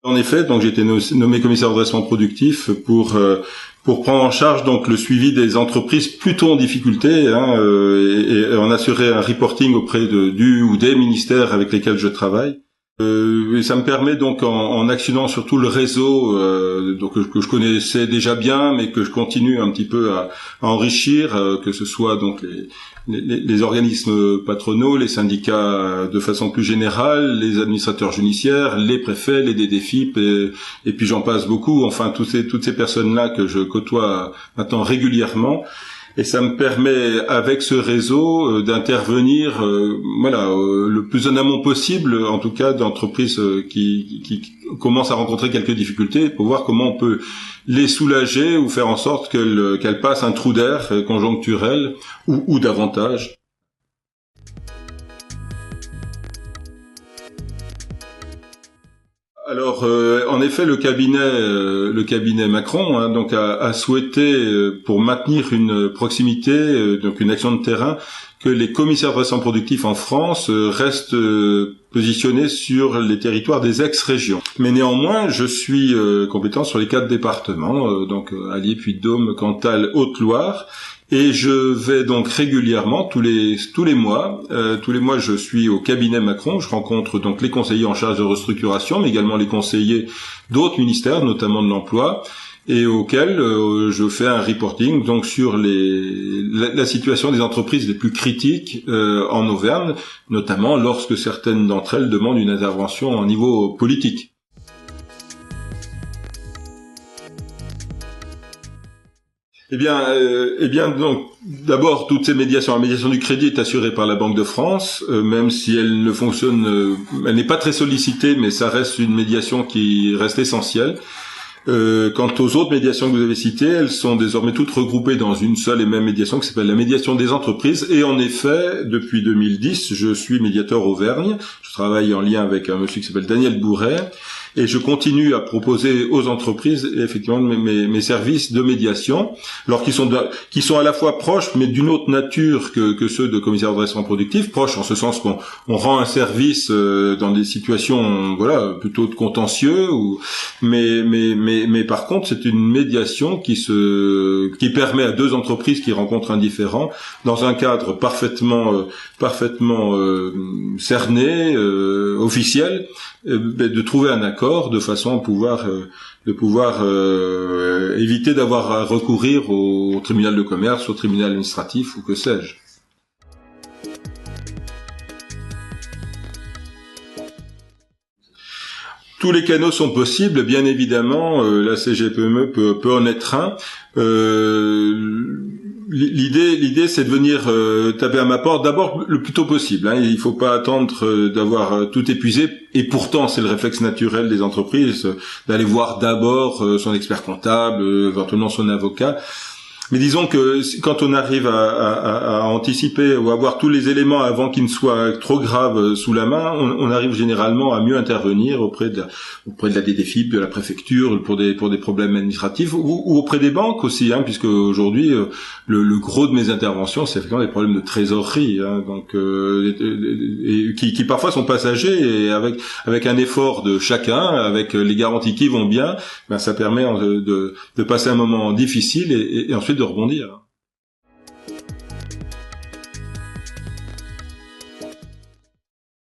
En effet, donc j'ai été nommé commissaire au redressement productif pour prendre en charge donc le suivi des entreprises plutôt en difficulté, et en assurer un reporting auprès du ou des ministères avec lesquels je travaille. Et ça me permet donc en actionnant surtout le réseau donc que je connaissais déjà bien, mais que je continue un petit peu à enrichir, que ce soit donc les organismes patronaux, les syndicats de façon plus générale, les administrateurs judiciaires, les préfets, les DDFIP, et puis j'en passe beaucoup. Enfin, toutes ces personnes-là que je côtoie maintenant régulièrement. Et ça me permet, avec ce réseau, d'intervenir, le plus en amont possible, en tout cas, d'entreprises qui commencent à rencontrer quelques difficultés, pour voir comment on peut les soulager ou faire en sorte qu'elles passent un trou d'air conjoncturel ou davantage. Alors, en effet, le cabinet Macron, donc a souhaité, pour maintenir une proximité, donc une action de terrain, que les commissaires de redressement productif en France restent positionnés sur les territoires des ex-régions. Mais néanmoins, je suis compétent sur les 4 départements, donc Allier, Puy-de-Dôme, Cantal, Haute-Loire. Et je vais donc régulièrement, tous les mois, je suis au cabinet Macron. Je rencontre donc les conseillers en charge de restructuration, mais également les conseillers d'autres ministères, notamment de l'emploi, et auxquels je fais un reporting donc sur la situation des entreprises les plus critiques en Auvergne, notamment lorsque certaines d'entre elles demandent une intervention au niveau politique. Eh bien, donc, d'abord, toutes ces médiations, la médiation du crédit est assurée par la Banque de France, même si elle ne fonctionne, elle n'est pas très sollicitée, mais ça reste une médiation qui reste essentielle. Quant aux autres médiations que vous avez citées, elles sont désormais toutes regroupées dans une seule et même médiation qui s'appelle la médiation des entreprises. Et en effet, depuis 2010, je suis médiateur Auvergne. Je travaille en lien avec un monsieur qui s'appelle Daniel Bourret. Et je continue à proposer aux entreprises effectivement mes services de médiation, alors qui sont à la fois proches, mais d'une autre nature que ceux de commissaire de redressement productif, proches en ce sens qu'on rend un service dans des situations plutôt de contentieux, mais par contre c'est une médiation qui permet à 2 entreprises qui rencontrent un différend dans un cadre parfaitement cerné, officiel, de trouver un accord de façon à pouvoir éviter d'avoir à recourir au tribunal de commerce, au tribunal administratif ou que sais-je. Tous les canaux sont possibles, bien évidemment, la CGPME peut en être un. L'idée, c'est de venir taper à ma porte d'abord le plus tôt possible. Il faut pas attendre d'avoir tout épuisé. Et pourtant, c'est le réflexe naturel des entreprises d'aller voir d'abord son expert comptable, éventuellement son avocat. Mais disons que quand on arrive à anticiper ou à voir tous les éléments avant qu'ils ne soient trop graves sous la main, on arrive généralement à mieux intervenir auprès de la DDFIP, de la préfecture, pour des problèmes administratifs, ou auprès des banques aussi, puisque aujourd'hui le gros de mes interventions, c'est effectivement des problèmes de trésorerie, donc qui parfois sont passagers, et avec un effort de chacun, avec les garanties qui vont bien, ça permet de passer un moment difficile et ensuite de rebondir.